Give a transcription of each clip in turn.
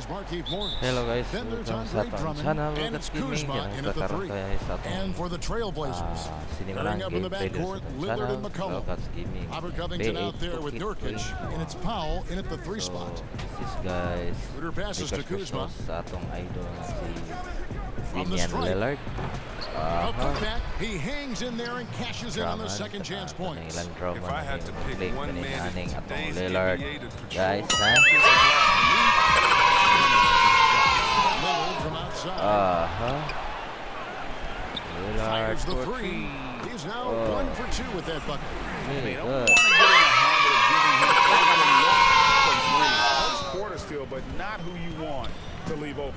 is Markieff Morris. Hello guys, Then there's welcome sa Andre atong Drummond, channel. and Welcome it's gaming. Kuzma Yan, in at the nagkakaroon 3. tayo sa atong And for the Trailblazers, sinimulan pairing up in the gameplay dito backcourt, sa atong Lillard channel. and McCollum. Welcome gaming. Robert Covington out there with Nurkic, and it's Powell in at the 3 spot. This is guys, Shooter passes to Lakers Kuzma. versus sa atong idol na si From the Damian stripe. Lillard. A putback, he hangs in there and cashes in on the second chance points. If I had to pick one man in today's Lillard. NBA to Guys, ha? Lillard from outside. Lillard Fires the for 3. He's now 1 for 2 with that bucket. Very don't good. want to get in the habit of giving him open threes. Most quarters feel, but not who you want to leave open.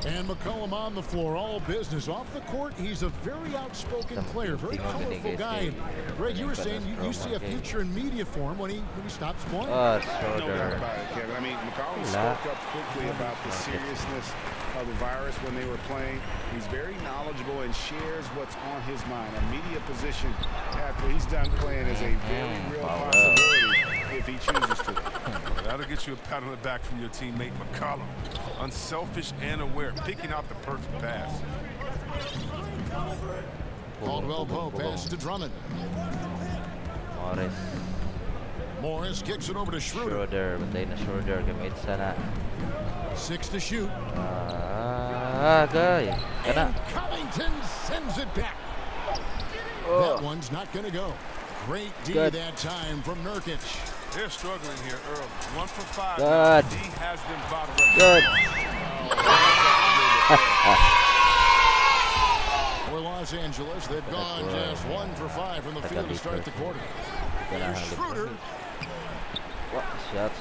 And McCollum on the floor, all business. Off the court, he's a very outspoken player, very colorful guy. Greg, you were saying you see a future in media for him when he stops playing. No doubt about it, Kevin. I mean, McCollum spoke up quickly about the seriousness of the virus when they were playing. He's very knowledgeable and shares what's on his mind. A media position after he's done playing is a very real possibility if he chooses to. That'll get you a pat on the back from your teammate McCollum. Unselfish and aware, picking out the perfect pass. Caldwell Pope pass to Drummond. Morris kicks it over to Schroeder. Batay na Schroeder. Gamit sana. 6 to shoot. Gay. And Covington sends it back. That one's not going to go. Great D that time from Nurkic. They're struggling here early. 1 for 5. Good. He has them bottled up. Good. For Los Angeles, they've gone just 1 for 5 from the field to start the quarter. Here's Schroeder.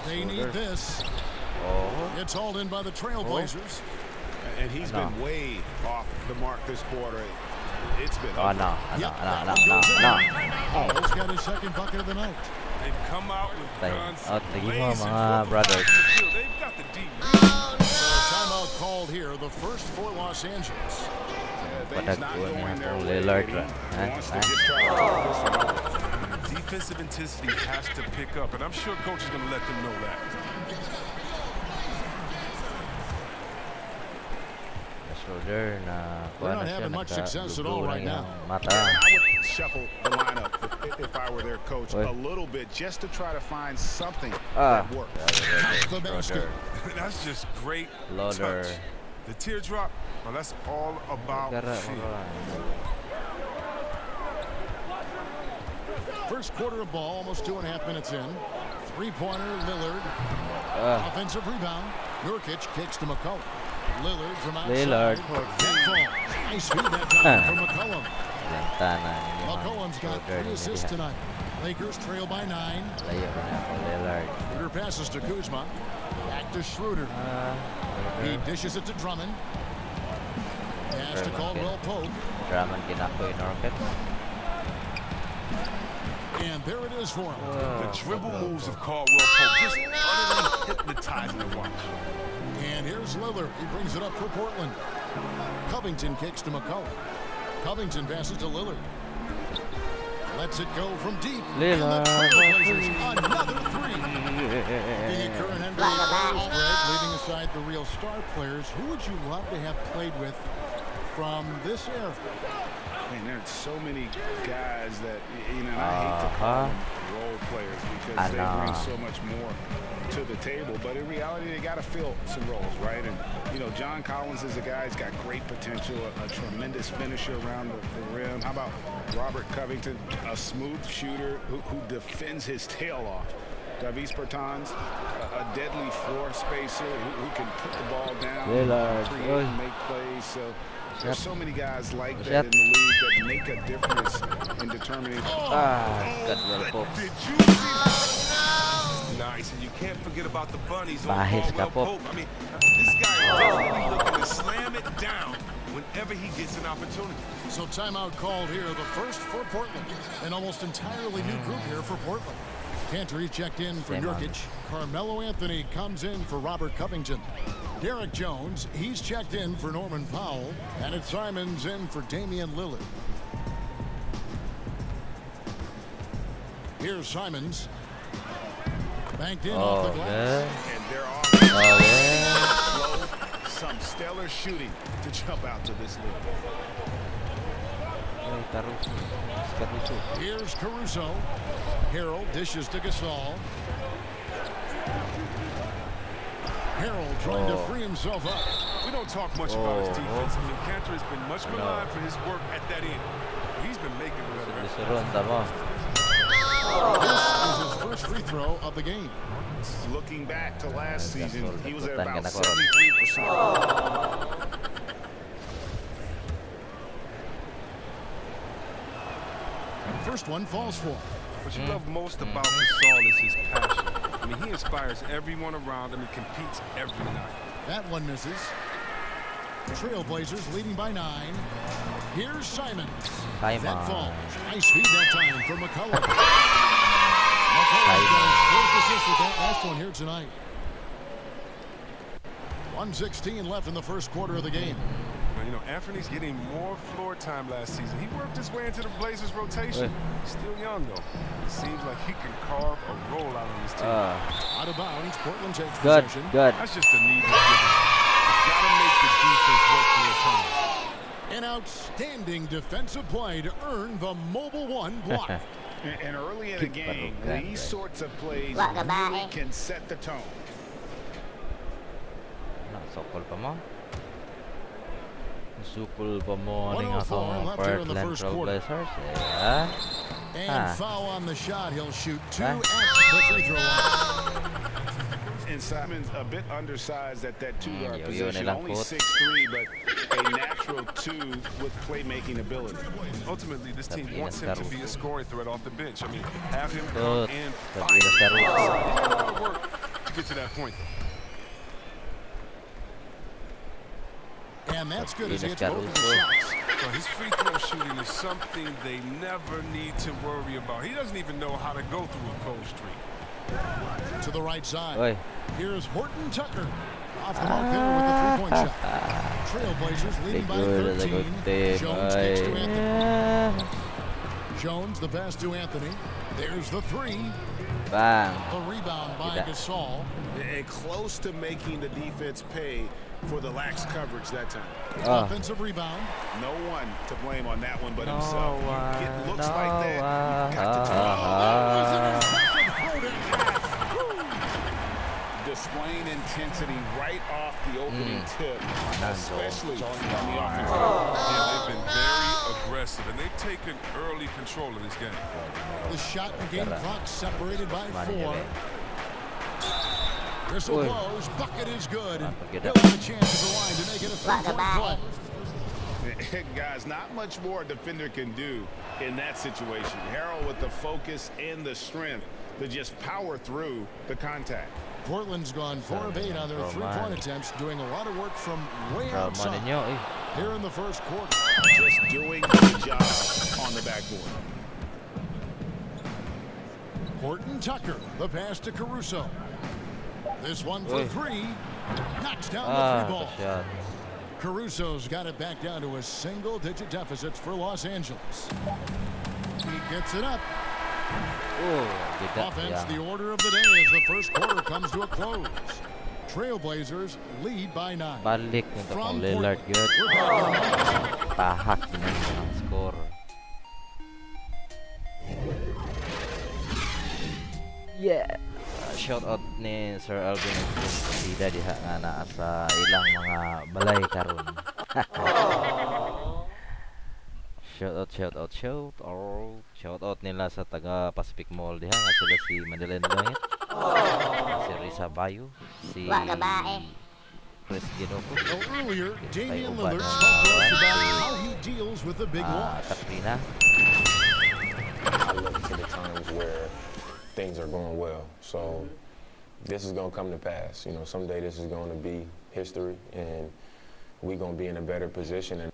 They need this. It's hauled in by the Trailblazers. And he's been way off the mark this quarter. It's been He's got his second bucket of the night. They've come out with guns. Tingin mo mga brothers. They've got the D. Timeout called here, the first for Los Angeles. Padaguan niya kung Lillard. Defensive intensity has to pick up, and I'm sure coach is going to let them know that. Schroeder na They're not having much success at all right now. Mata. I would shuffle the lineup if I were their coach a little bit just to try to find something that works. The basket. That's just great Loader. touch. The teardrop, well, that's all about feel. First quarter of ball, almost 2.5 minutes in. Three-pointer, Lillard. Offensive rebound. Nurkic kicks to McCollum. Lillard from outside. Lillard. Nice feed that time for McCollum. Lantana. McCollum's got 3 assists tonight. Lakers trail by 9. Layo na ako Lillard. Schroeder passes to Kuzma. Back to Schroeder. He dishes it to Drummond. Pass to Caldwell Pope. Drummond ginakoy Nurkic. And there it is for him. The dribble moves of Caldwell Pope just utterly hypnotizing to watch. And here's Lillard. He brings it up for Portland. Covington kicks to McCollum. Covington passes to Lillard. Lets it go from deep. Lillard. Another 3. The current NBA players, Greg, leaving aside the real star players, who would you love to have played with from this era? Man, there's so many guys that, and I hate to call them role players because they bring so much more to the table. But in reality, they got to fill some roles, right? And, John Collins is a guy who's got great potential, a tremendous finisher around the rim. How about Robert Covington, a smooth shooter who defends his tail off? Davis Bertans, a deadly floor spacer who can put the ball down, create and make plays. So there's so many guys like that in the league that make a difference in determining. Did you see? Nice, and you can't forget about the bunnies on Caldwell Pope. I mean, this guy is definitely looking to slam it down whenever he gets an opportunity. So timeout called here, the first for Portland. An almost entirely new group here for Portland. Cantor checked in for Nurkic. Carmelo Anthony comes in for Robert Covington. Derek Jones, he's checked in for Norman Powell. And it's Simons in for Damian Lillard. Here's Simons. Banked in off the glass. And they're off. shooting to jump out to this league. Here's Caruso. Harold dishes to Gasol. Harold trying to free himself up. We don't talk much about his defense. I mean, Cantor has been much maligned for his work at that end. He's been making it better. This is his first free throw of the game. Looking back to last season, he was at about 73%. First one falls for him. What you love most about Gasol is his passion. I mean, he inspires everyone around him and competes every night. That one misses. Trailblazers leading by 9. Here's Simons. That falls. Nice feed that time from McCullough. McCullough's got his first assist with that last one here tonight. 1:16 left in the first quarter of the game. Well, you know, Anthony's getting more floor time last season. He worked his way into the Blazers rotation. He's still young, though. It seems like he can carve a role out on his team. Out of bounds, Portland takes possession. That's just a need to give it. Got to make the defense work for their opponent. An outstanding defensive play to earn the mobile one block. And early in the game, these sorts of plays really can set the tone. Sukul pa mo ning akong Portland Trailblazers. And foul on the shot. He'll shoot 2 at the free throw line. And Simon's a bit undersized at that 2-guard position. Only 6'3", but a natural 2 with playmaking ability. Ultimately, this team wants him to be a scoring threat off the bench. I mean, have him come and fight. He's got a lot of work to get to that point. And that's good as he gets both of the shots. Well, his free throw shooting is something they never need to worry about. He doesn't even know how to go through a cold streak. To the right side. Here's Horton Tucker. Off the mark there with the three-point shot. Trailblazers leading by 13. Jones kicks to Anthony. Jones, the pass to Anthony. There's the 3. Bang. The rebound by Gasol. And close to making the defense pay for the lax coverage that time. Offensive rebound. No one to blame on that one but himself. You get looks like that, you've got to displaying intensity right off the opening tip, especially on the offensive end. Yeah, they've been very aggressive, and they've taken early control of this game. The shot and game clock separated by 4. Whistle blows, bucket is good, and he'll have a chance at the line to make it a 3-point play. Guys, not much more a defender can do in that situation. Harold with the focus and the strength to just power through the contact. Portland's gone 4 of 8 on their 3-point attempts, doing a lot of work from way outside here in the first quarter. Just doing the job on the backboard. Horton Tucker, the pass to Caruso. This one for 3. Knocks down the 3 ball. Caruso's got it back down to a single-digit deficit for Los Angeles. He gets it up. Offense, the order of the day as the first quarter comes to a close. Trailblazers lead by 9. Balik nito kung Lillard good. Tahak din ang score. Yeah. Shout out ni Sir Alvin Sida diha nga naa sa ilang mga balay karon. Shout out nila sa taga Pacific Mall diha nga sila si Madeleine Loit, si Risa Bayo, si Chris Ginoko. Earlier, Damian Lillard spoke to us about how he deals with the big loss. Katrina. I look to the times where things are going well. So this is going to come to pass. You know, someday this is going to be history, and we're going to be in a better position. And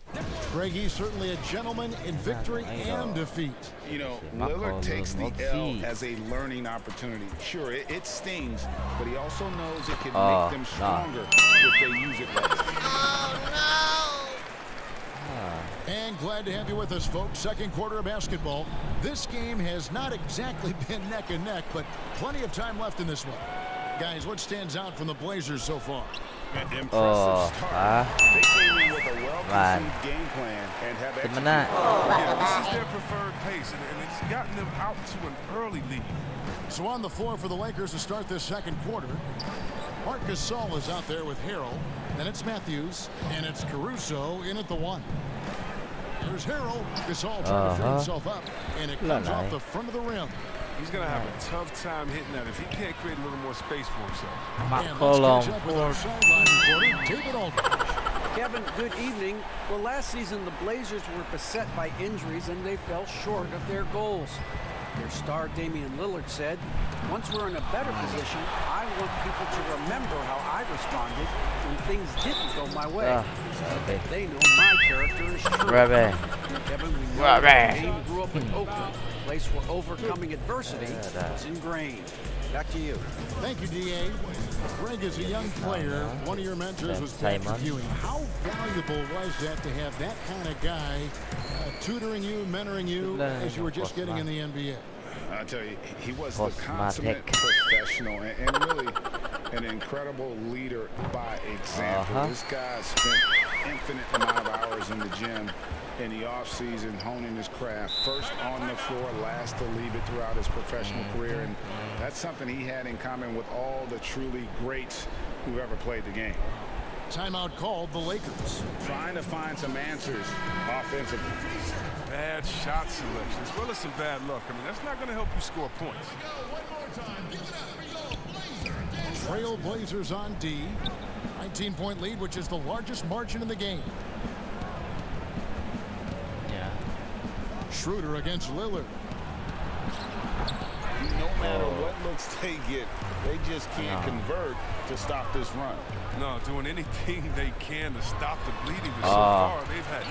Greggy's certainly a gentleman in victory and defeat. You know, Lillard takes the L as a learning opportunity. Sure, it stings, but he also knows it can make them stronger if they use it right. And glad to have you with us, folks. Second quarter of basketball. This game has not exactly been neck and neck, but plenty of time left in this one. Guys, what stands out from the Blazers so far? Oh, They came in with a well-conceived game plan and have executed. Yeah, this is their preferred pace, and it's gotten them out to an early lead. So on the floor for the Lakers to start this second quarter, Marc Gasol is out there with Harrell. Then it's Matthews, and it's Caruso in at the 1. Here's Harrell. Gasol trying to free himself up, and it comes off the front of the rim. He's going to have a tough time hitting that if he can't create a little more space for himself. And let's catch up with our sideline reporter, David Aldridge. Kevin, good evening. Well, last season the Blazers were beset by injuries and they fell short of their goals. Their star Damian Lillard said, "Once we're in a better position, I want people to remember how I responded when things didn't go my way. They know my character is true." Kevin, we know that Dame grew up in Oakland, a place where overcoming adversity is ingrained. Back to you. Thank you, D.A. Greg, as a young player, one of your mentors was Patrick Ewing. How valuable was that to have that kind of guy tutoring you, mentoring you as you were just getting in the NBA? I'll tell you, he was the consummate professional and really an incredible leader by example. This guy spent infinite amount of hours in the gym in the offseason honing his craft, first on the floor, last to leave it throughout his professional career, and that's something he had in common with all the truly greats who ever played the game. Timeout called the Lakers. Trying to find some answers offensively. Bad shot selection, as well as some bad luck. I mean, that's not going to help you score points. Trail Blazers on D. 19-point lead, which is the largest margin in the game. Yeah. Schroeder against Lillard. No matter what looks they get, they just can't convert to stop this run. No, doing anything they can to stop the bleeding, but so far they've had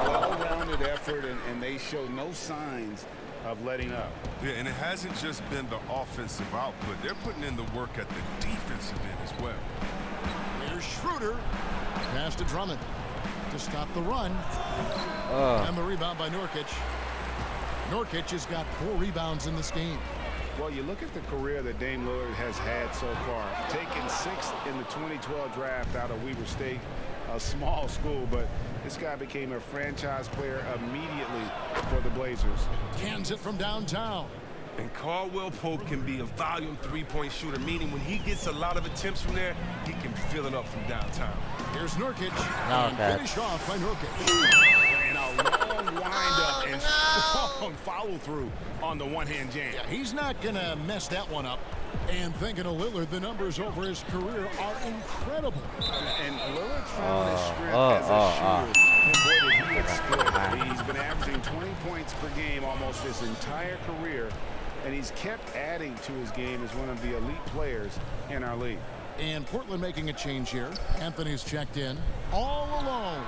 well-rounded effort, and they show no signs of letting up. Yeah, and it hasn't just been the offensive output. They're putting in the work at the defensive end as well. Here's Schroeder. Pass to Drummond to stop the run. And the rebound by Nurkic. Nurkic has got 4 rebounds in this game. Well, you look at the career that Dame Lillard has had so far. Taken 6th in the 2012 draft out of Weber State, a small school, but this guy became a franchise player immediately for the Blazers. Cans it from downtown. And Caldwell Pope can be a volume three-point shooter, meaning when he gets a lot of attempts from there, he can fill it up from downtown. Here's Nurkic. And finish off by Nurkic. And a long wind-up and strong follow-through on the one-hand jam. Yeah, he's not going to mess that one up. And thinking of Lillard, the numbers over his career are incredible. And Lillard found his strength as a shooter. And boy, did he explode. He's been averaging 20 points per game almost his entire career. And he's kept adding to his game as one of the elite players in our league. And Portland making a change here. Anthony's checked in all alone.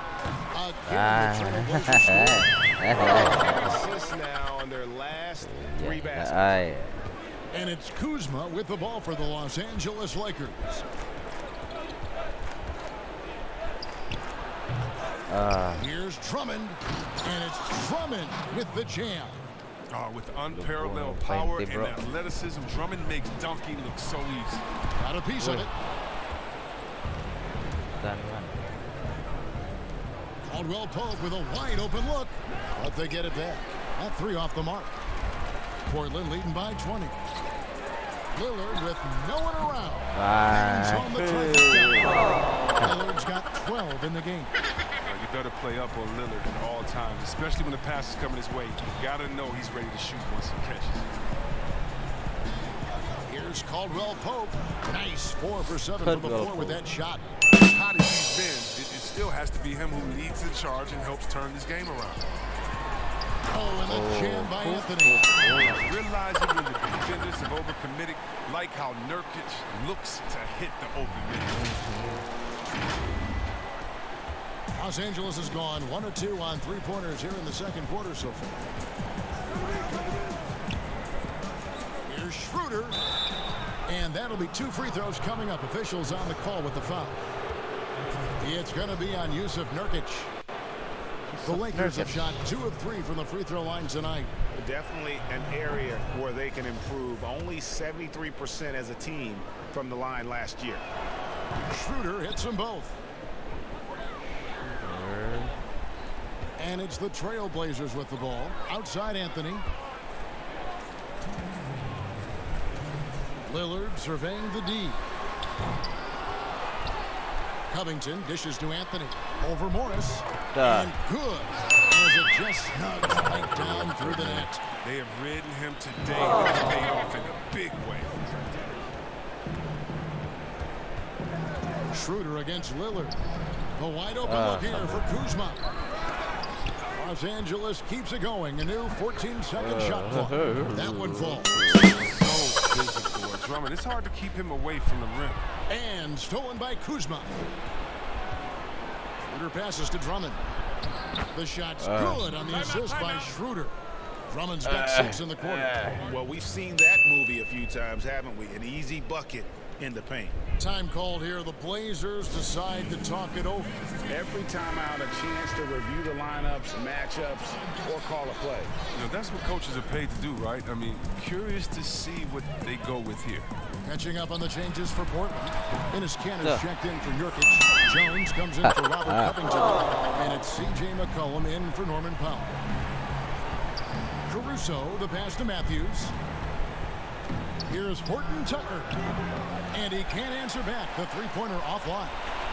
Again, the assists now on their last 3 baskets. And it's Kuzma with the ball for the Los Angeles Lakers. Here's Drummond, and it's Drummond with the jam. With unparalleled power and athleticism, Drummond makes dunking look so easy. Got a piece of it. Caldwell Pope with a wide open look, but they get it back. That 3 off the mark. Portland leading by 20. Lillard with no one around. Hangs on the trifecta. Lillard's got 12 in the game. You better play up on Lillard at all times, especially when the pass is coming his way. You gotta know he's ready to shoot once he catches. Here's Caldwell Pope. Nice 4 for 7 from the floor with that shot. As hot as he's been, it still has to be him who leads the charge and helps turn this game around. And a jam by Anthony. Realizing when the defenders have overcommitted, like how Nurkic looks to hit the open man. Los Angeles has gone 1 of 2 on 3-pointers here in the second quarter so far. Here's Schroeder. And that'll be 2 free throws coming up. Officials on the call with the foul. It's going to be on Yusuf Nurkic. The Lakers have shot 2 of 3 from the free throw line tonight. Definitely an area where they can improve. Only 73% as a team from the line last year. Schroeder hits them both. And it's the Trailblazers with the ball. Outside Anthony. Lillard surveying the D. Covington dishes to Anthony. Over Morris. And good. As it just snugs right down through the net. They have ridden him today, and it's paid off in a big way. Schroeder against Lillard. A wide open look here for Kuzma. Los Angeles keeps it going. A new 14-second shot clock. That one falls. So physical. Drummond, it's hard to keep him away from the rim. And stolen by Kuzma. Schroeder passes to Drummond. The shot's good on the assist by Schroeder. Drummond's got 6 in the quarter. Well, we've seen that movie a few times, haven't we? An easy bucket in the paint. Time called here. The Blazers decide to talk it over. Every time out, a chance to review the lineups, matchups, or call a play. You know, that's what coaches are paid to do, right? I mean, curious to see what they go with here. Catching up on the changes for Portland. Ennis Canner's checked in for Nurkic. Jones comes in for Robert Covington. And it's C.J. McCollum in for Norman Powell. Caruso, the pass to Matthews. Here's Horton Tucker. And he can't answer back. The three-pointer offline.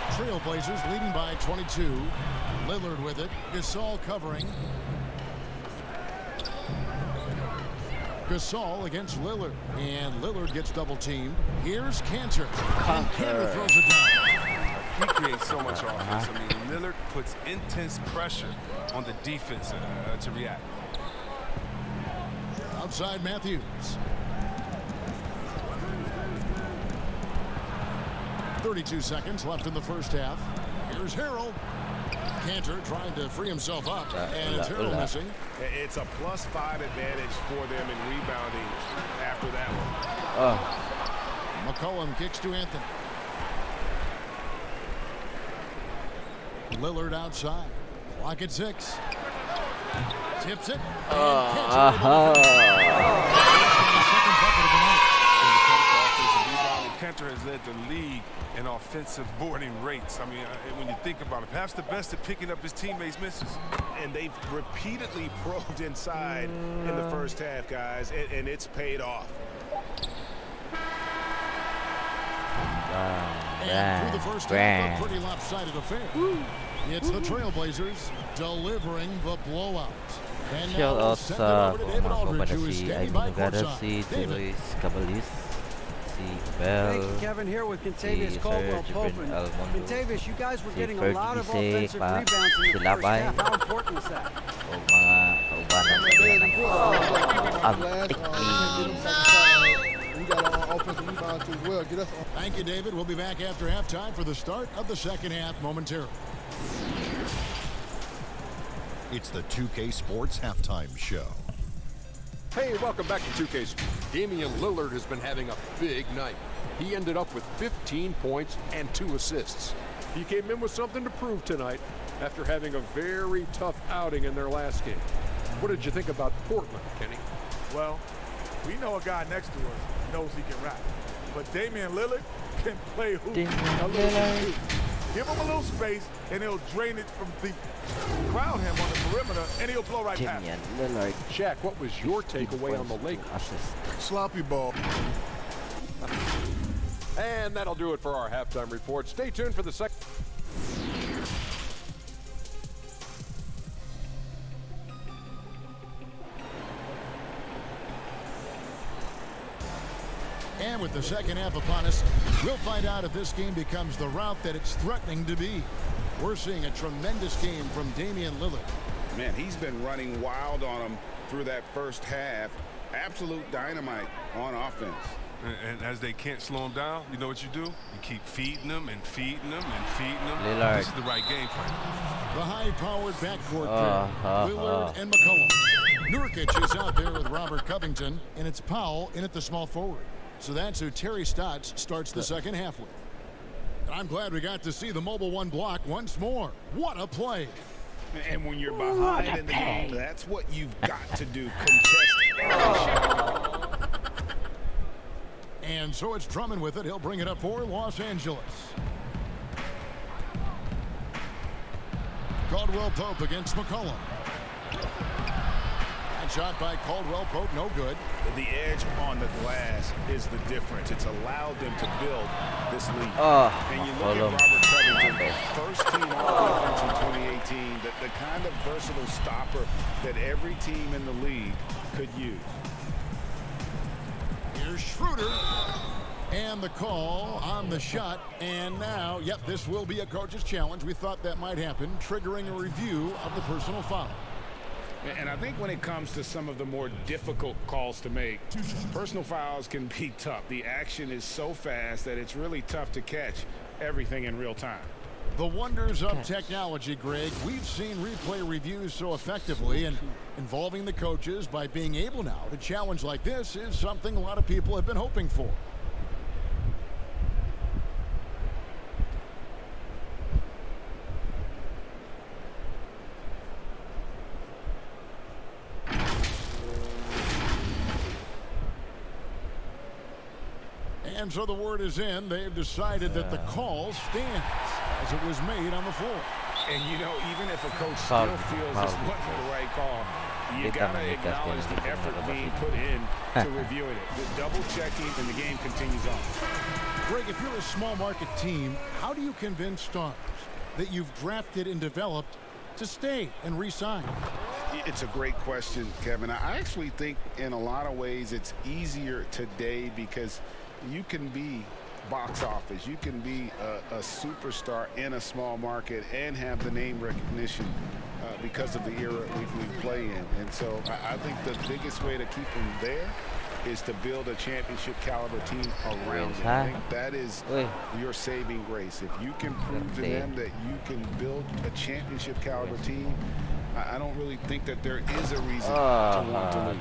Trailblazers leading by 22. Lillard with it. Gasol covering. Gasol against Lillard. And Lillard gets double-teamed. Here's Cantor. And Cantor throws it down. He creates so much offense. I mean, Lillard puts intense pressure on the defense to react. Outside Matthews. 32 seconds left in the first half. Here's Harrell. Cantor trying to free himself up, and it's Harrell missing. It's a +5 advantage for them in rebounding after that one. McCollum kicks to Anthony. Lillard outside. Clock at 6. Tips it. And second bucket of the night. Cantor has led the league in offensive boarding rates. I mean, when you think about it, perhaps the best at picking up his teammates' misses. And they've repeatedly probed inside in the first half, guys, and it's paid off. And through the first half, a pretty lopsided affair. It's the Trailblazers delivering the blowout. And now we'll send it over to David Aldridge, who is standing by courtside. David. Thank you, Kevin. Here with Contavious Caldwell-Pope. Contavious, you guys were getting a lot of offensive rebounds in the first half. How important was that? We got our offensive rebounds as well. Get us on. Thank you, David. We'll be back after halftime for the start of the second half momentarily. It's the 2K Sports Halftime Show. Hey, welcome back to 2K Sports. Damian Lillard has been having a big night. He ended up with 15 points and 2 assists. He came in with something to prove tonight after having a very tough outing in their last game. What did you think about Portland, Kenny? Well, we know a guy next to us knows he can rap. But Damian Lillard can play hoop a little too. Give him a little space, and he'll drain it from deep. Crowd him on the perimeter, and he'll blow right past him. Shaq, what was your takeaway on the Lakers? Sloppy ball. And that'll do it for our halftime report. Stay tuned for the second. And with the second half upon us, we'll find out if this game becomes the route that it's threatening to be. We're seeing a tremendous game from Damian Lillard. Man, he's been running wild on them through that first half. Absolute dynamite on offense. And as they can't slow him down, you know what you do? You keep feeding them and feeding them and feeding them. Lillard. This is the right game plan. The high-powered backcourt pair, Lillard and McCollum. Nurkic is out there with Robert Covington, and it's Powell in at the small forward. So that's who Terry Stotts starts the second half with. And I'm glad we got to see the Mobile One block once more. What a play. And when you're behind in the game, that's what you've got to do. Contest every shot. And so it's Drummond with it. He'll bring it up for Los Angeles. Caldwell Pope against McCollum. That shot by Caldwell Pope, no good. The edge on the glass is the difference. It's allowed them to build this lead. And you look at Robert Covington, first team all-defense in 2018, the kind of versatile stopper that every team in the league could use. Here's Schroeder. And the call on the shot. And now, yep, this will be a coach's challenge. We thought that might happen, triggering a review of the personal foul. And I think when it comes to some of the more difficult calls to make, personal fouls can be tough. The action is so fast that it's really tough to catch everything in real time. The wonders of technology, Greg. We've seen replay reviews so effectively, and involving the coaches by being able now to challenge like this is something a lot of people have been hoping for. And so the word is in. They've decided that the call stands as it was made on the floor. And, you know, even if a coach still feels this wasn't the right call, you got to acknowledge the effort being put in to reviewing it. The double checking, and the game continues on. Greg, if you're a small market team, how do you convince stars that you've drafted and developed to stay and re-sign? It's a great question, Kevin. I actually think in a lot of ways it's easier today because you can be box office. You can be a superstar in a small market and have the name recognition because of the era we play in. And so I think the biggest way to keep them there is to build a championship caliber team around them. I think that is your saving grace. If you can prove to them that you can build a championship caliber team, I don't really think that there is a reason to want to leave.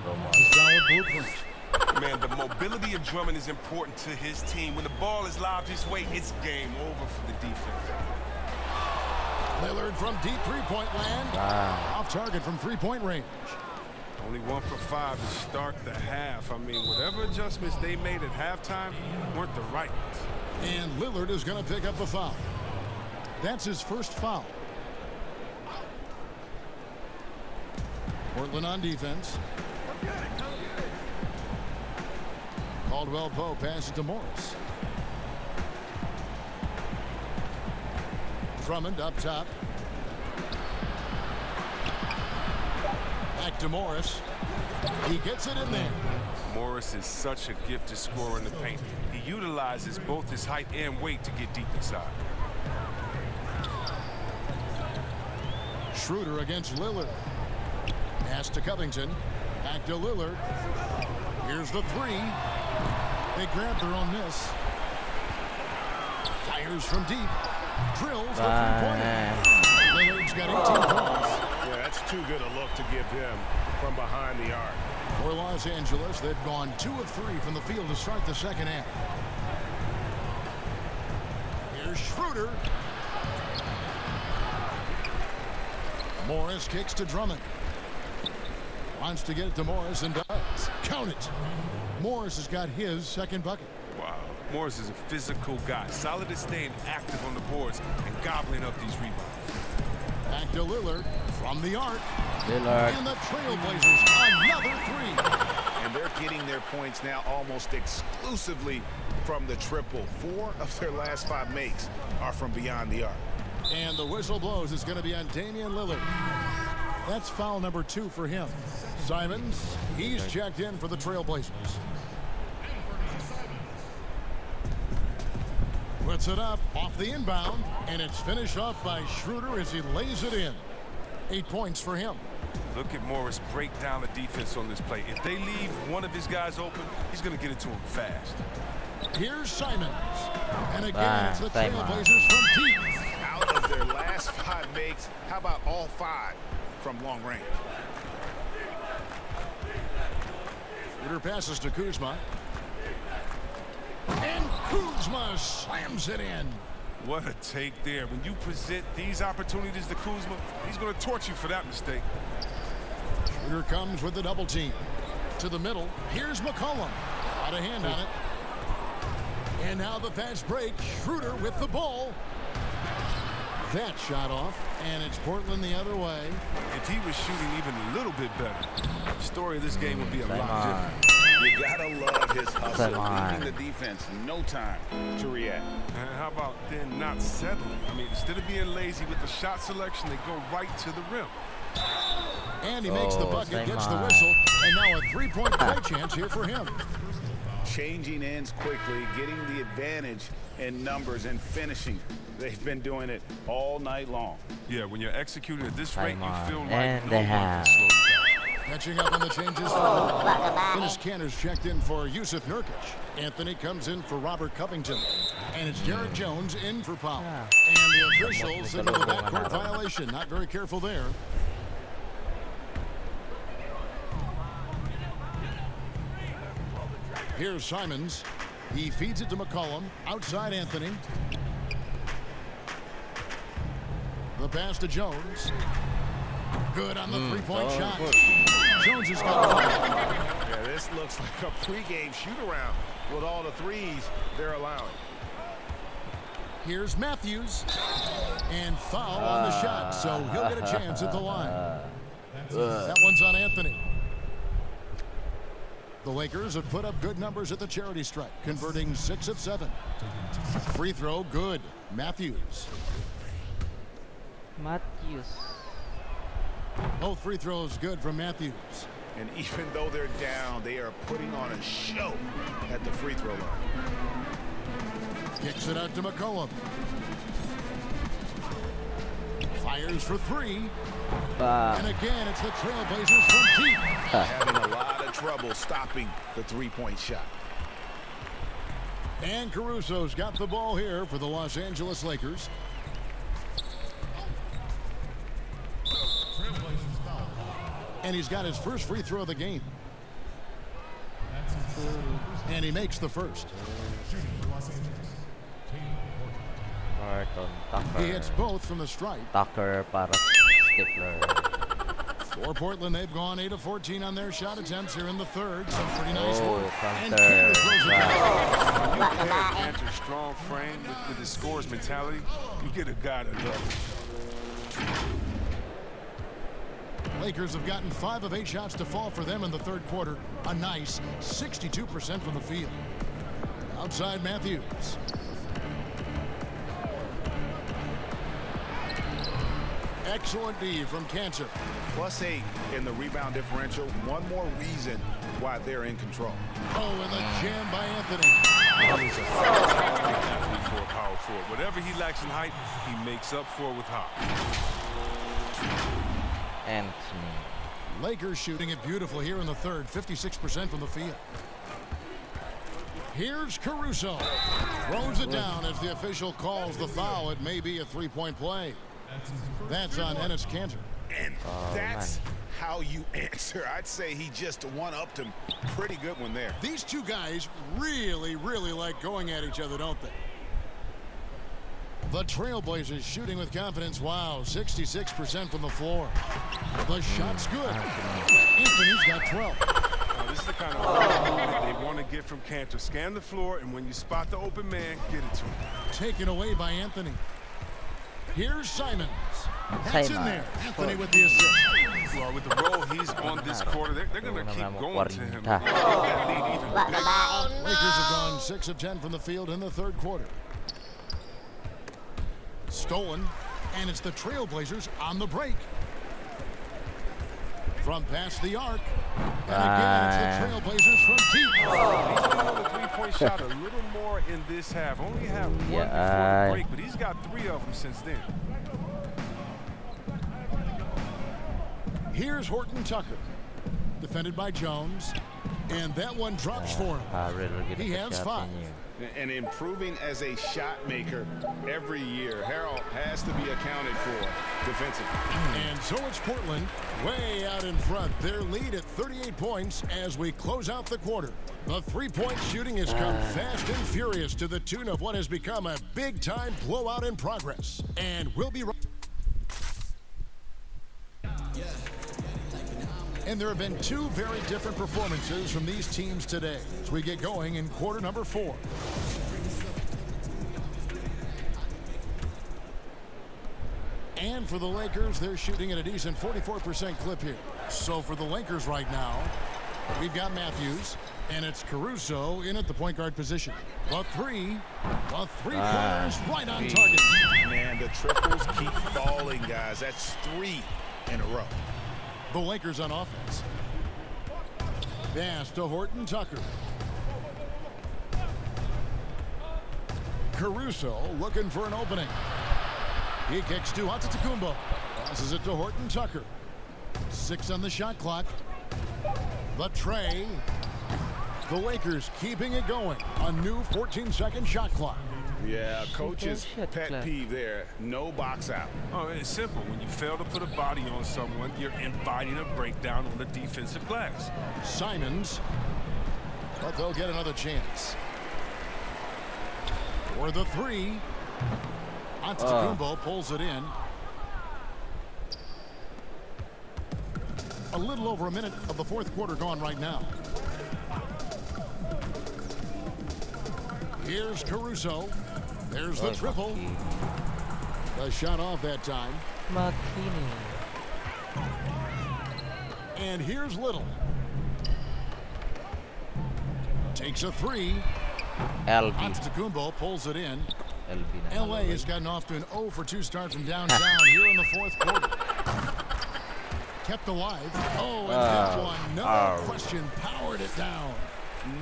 Solid blueprint. Man, the mobility of Drummond is important to his team. When the ball is lobbed his way, it's game over for the defense. Lillard from deep three-point land. Off target from three-point range. Only 1 for 5 to start the half. I mean, whatever adjustments they made at halftime weren't the right ones. And Lillard is going to pick up the foul. That's his first foul. Portland on defense. Caldwell Pope passes to Morris. Drummond up top. Back to Morris. He gets it in there. Morris is such a gifted scorer in the paint. He utilizes both his height and weight to get deep inside. Schroeder against Lillard. Pass to Covington. Back to Lillard. Here's the three. They grab their own miss. Fires from deep. Drills the three-pointer. Lillard's got 18 points. Yeah, that's too good a look to give him from behind the arc. For Los Angeles, they've gone 2 of 3 from the field to start the second half. Here's Schroeder. Morris kicks to Drummond. Wants to get it to Morris and does. Count it. Morris has got his second bucket. Wow. Morris is a physical guy, solid at staying active on the boards and gobbling up these rebounds. Back to Lillard from the arc. Lillard. And the Trailblazers another three. And they're getting their points now almost exclusively from the triple. 4 of their last 5 makes are from beyond the arc. And the whistle blows. It's going to be on Damian Lillard. That's foul number 2 for him. Simons, he's checked in for the Trailblazers. Puts it up off the inbound, and it's finished off by Schroeder as he lays it in. 8 points for him. Look at Morris break down the defense on this play. If they leave one of his guys open, he's going to get it to him fast. Here's Simons. And again, it's the Trailblazers from deep. Out of their last 5 makes, how about all 5 from long range? Schroeder passes to Kuzma. And Kuzma slams it in. What a take there. When you present these opportunities to Kuzma, he's going to torch you for that mistake. Schroeder comes with the double team. To the middle. Here's McCollum. Got a hand on it. And now the fast break. Schroeder with the ball. that shot off, and it's Portland the other way. If he was shooting even a little bit better, the story of this game would be a lot different. You gotta love his hustle, leaving the defense no time to react. And how about then not settling? I mean, instead of being lazy with the shot selection, they go right to the rim. And he makes the bucket, gets the whistle, and now a three-point play chance here for him. Changing ends quickly, getting the advantage in numbers and finishing. They've been doing it all night long. Yeah, when you're executing at this rate, you feel like And no they one can have. slow you down. Catching up on the changes. Dennis Cantor's checked in for Yusuf Nurkic. Anthony comes in for Robert Covington. And it's Derek Jones in for Powell. And the officials signal the backcourt violation. Not very careful there. Here's Simons. He feeds it to McCollum. Outside Anthony. The pass to Jones. Good on the three-point shot. Jones has got it. Yeah, this looks like a pregame shoot-around with all the threes they're allowing. Here's Matthews. And foul on the shot, so he'll get a chance at the line. That one's on Anthony. The Lakers have put up good numbers at the charity stripe, converting 6 of 7. Free throw, good. Matthews. Both free throws good from Matthews. And even though they're down, they are putting on a show at the free throw line. Kicks it out to McCollum. Fires for 3. And again, it's the Trailblazers from deep. Having a lot of trouble stopping the three-point shot. And Caruso's got the ball here for the Los Angeles Lakers. And he's got his first free throw of the game. And he makes the first. He hits both from the stripe. Tucker para Stifler. For Portland, they've gone 8 of 14 on their shot attempts here in the third. Some pretty nice work. And Cantor throws it down. You pair Cantor's strong frame with his scorer's mentality, you get a guy to love. Lakers have gotten 5 of 8 shots to fall for them in the third quarter. A nice 62% from the field. Outside Matthews. Excellent D from Cantor. +8 in the rebound differential. One more reason why they're in control. Oh, and the jam by Anthony. He's a fantastic athlete for a power forward. Whatever he lacks in height, he makes up for with hop. Anthony. Lakers shooting it beautiful here in the third. 56% from the field. Here's Caruso. Throws it down as the official calls the foul. It may be a three-point play. That's on Enes Kanter. And that's how you answer. I'd say he just one-upped him. Pretty good one there. These two guys really, really like going at each other, don't they? The Trailblazers shooting with confidence. Wow, 66% from the floor. The shot's good. Anthony's got 12. This is the kind of that they want to get from Cantor. Scan the floor, and when you spot the open man, get it to him. Taken away by Anthony. Here's Simons. That's in there. Anthony with the assist. Well, with the role he's on this quarter, they're going to keep going to him. Lakers have gone 6 of 10 from the field in the third quarter. Stolen, and it's the Trailblazers on the break. From past the arc. And again, it's the Trailblazers from deep. He's been on the three-point shot a little more in this half. Only had one before the break, but he's got 3 of them since then. Here's Horton Tucker. Defended by Jones. And that one drops for him. He has 5. And improving as a shot maker every year. Harold has to be accounted for defensively. And so it's Portland way out in front. Their lead at 38 points as we close out the quarter. The three-point shooting has come fast and furious to the tune of what has become a big-time blowout in progress. And we'll be right. And there have been 2 very different performances from these teams today as we get going in quarter number 4. And for the Lakers, they're shooting at a decent 44% clip here. So for the Lakers right now, we've got Matthews, and it's Caruso in at the point guard position. The three-pointers right on target. Man, the triples keep falling, guys. That's 3 in a row. The Lakers on offense. Pass to Horton Tucker. Caruso looking for an opening. He kicks to Antetokounmpo. Passes it to Horton Tucker. 6 on the shot clock. The tray. The Lakers keeping it going. A new 14-second shot clock. Yeah, coach's pet peeve there. No box out. Oh, it's simple. When you fail to put a body on someone, you're inviting a breakdown on the defensive glass. Simons. But they'll get another chance. For the 3. Antetokounmpo pulls it in. A little over a minute of the fourth quarter gone right now. Here's Caruso. There's the triple. The shot off that time. And here's Little. Takes a 3. Antetokounmpo pulls it in. LA has gotten off to an 0 for 2 start from downtown here in the fourth quarter. Kept alive. Oh, and that one, no question, powered it down.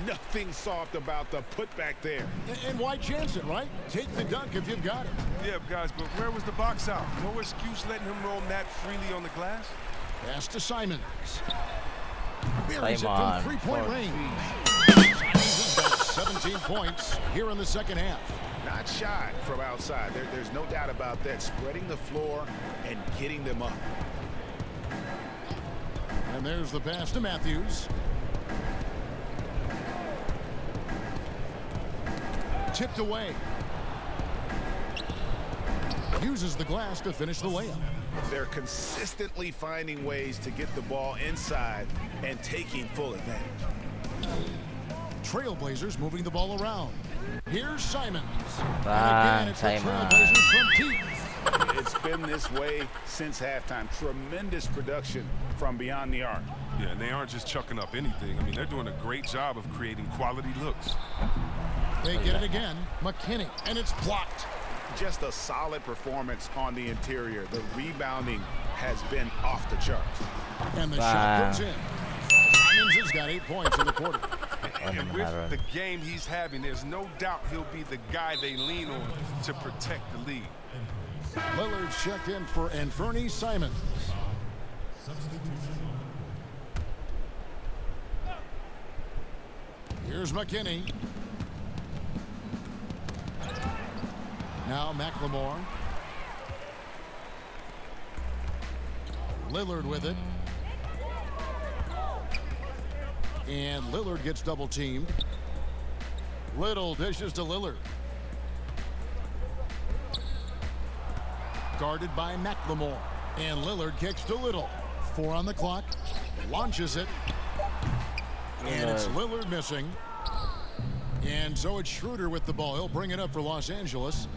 Nothing soft about the putback there. And why chance it, right? Take the dunk if you've got it. Yeah, guys, but where was the box out? No excuse letting him roll that freely on the glass. Pass to Simons. Buries it from three-point range. Simons has got 17 points here in the second half. Not shy from outside. There's no doubt about that. Spreading the floor and getting them up. And there's the pass to Matthews. Tipped away. Uses the glass to finish the layup. They're consistently finding ways to get the ball inside and taking full advantage. Trailblazers moving the ball around. Here's Simons. And again, it's the Trailblazers from deep. It's been this way since halftime. Tremendous production from beyond the arc. Yeah, and they aren't just chucking up anything. I mean, they're doing a great job of creating quality looks. They get it again. McKinney, and it's blocked. Just a solid performance on the interior. The rebounding has been off the charts. And the shot goes in. Simons has got 8 points in the quarter. And with the game he's having, there's no doubt he'll be the guy they lean on to protect the lead. Lillard's checked in for Anfernee Simons. Here's McKinney. Now McLemore. Lillard with it. And Lillard gets double teamed. Little dishes to Lillard. Guarded by McLemore. And Lillard kicks to Little. 4 on the clock. Launches it. And it's Lillard missing. And so it's Schroeder with the ball. He'll bring it up for Los Angeles.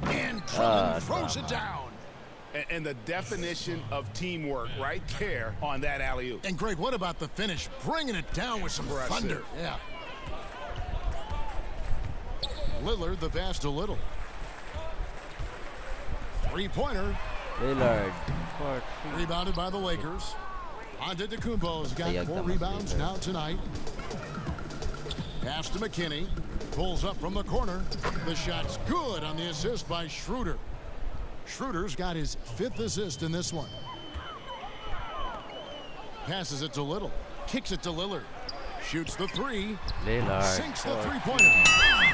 And Drummond throws it down. And the definition of teamwork right there on that alley-oop. And Greg, what about the finish? Bringing it down with some thunder. Yeah. Lillard, the pass to Little. Three-pointer. Lillard. Rebounded by the Lakers. Antetokounmpo's got 4 rebounds now tonight. Pass to McKinney. Pulls up from the corner. The shot's good on the assist by Schroeder. Schroeder's got his 5th assist in this one. Passes it to Little. Kicks it to Lillard. Shoots the 3. Lillard. Sinks the three-pointer.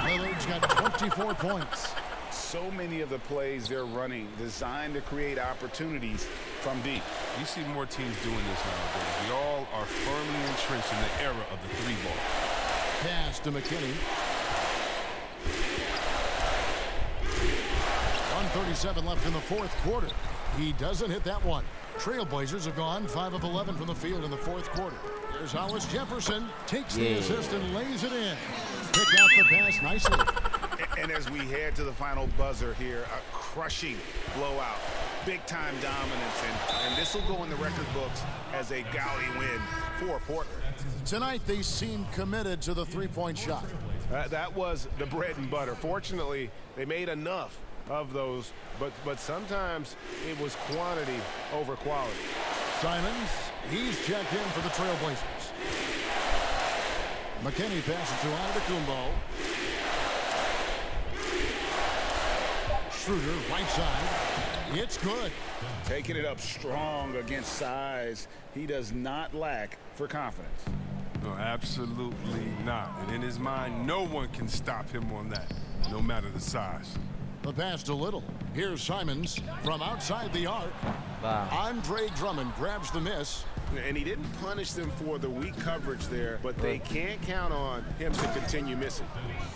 Lillard's got 24 points. So many of the plays they're running designed to create opportunities from deep. You see more teams doing this nowadays. We all are firmly entrenched in the era of the 3-ball. Pass to McKinney. 1:37 left in the fourth quarter. He doesn't hit that one. Trailblazers have gone 5 of 11 from the field in the fourth quarter. Here's Hollis Jefferson. Takes the assist and lays it in. Picked out the pass nicely. And as we head to the final buzzer here, a crushing blowout big-time dominance, and this will go in the record books as a gaudy win for Portland. Tonight, they seem committed to the three-point shot. That was the bread and butter. Fortunately, they made enough of those, but sometimes it was quantity over quality. Simons, he's checked in for the Trailblazers. McKinney passes to Antetokounmpo. Schroeder, right side. It's good. Taking it up strong against size. He does not lack for confidence. No, absolutely not. And in his mind, no one can stop him on that, no matter the size. The pass to Little. Here's Simons from outside the arc. Wow. Andre Drummond grabs the miss. And he didn't punish them for the weak coverage there, but they can't count on him to continue missing.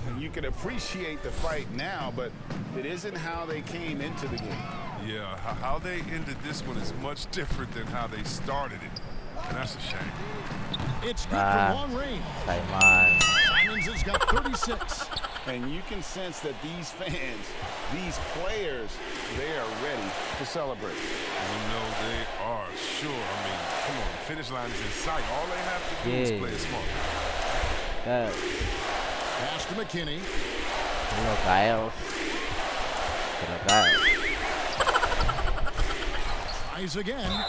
And you can appreciate the fight now, but it isn't how they came into the game. Yeah, how they ended this one is much different than how they started it. And that's a shame. It's good from long range. Simon. Simons has got 36. And you can sense that these fans, these players, they are ready to celebrate. You know they are, sure. I mean, come on, the finish line is in sight. All they have to do is play it smart. Pass to McKinney. Hello, Giles. Tries again.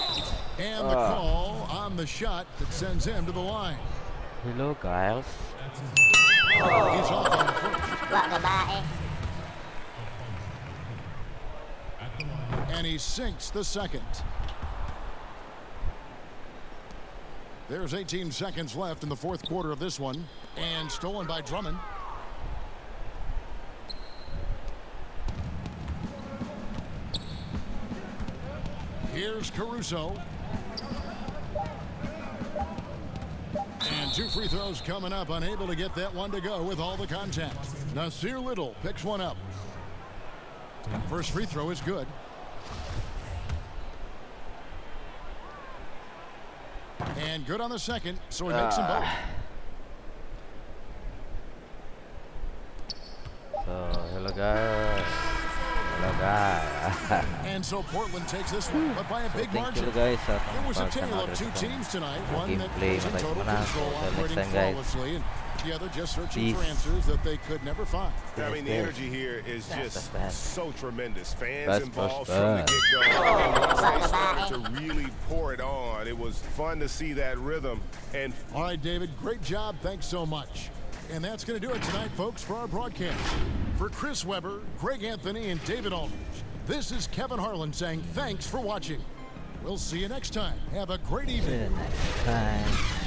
And the call on the shot that sends him to the line. Hello, Giles. He's off on the first. And he sinks the second. There's 18 seconds left in the fourth quarter of this one. And stolen by Drummond. Here's Caruso. And two free throws coming up, unable to get that one to go with all the contact. Nasir Little picks one up. First free throw is good. And good on the second, so he makes them both. So, hello guys. Hello guys. And so Portland takes this one, but by a big margin. Guys, It was a tale of two teams tonight. One that was in total control, operating flawlessly, and the other just searching for answers that they could never find. I mean, the energy here is just so tremendous. Fans involved from the get-go. Once they started to really pour it on, it was fun to see that rhythm. And all right, David, great job. Thanks so much. And that's going to do it tonight, folks, for our broadcast. For Chris Webber, Greg Anthony, and David Aldridge, this is Kevin Harlan saying thanks for watching. We'll see you next time. Have a great evening. See you next time.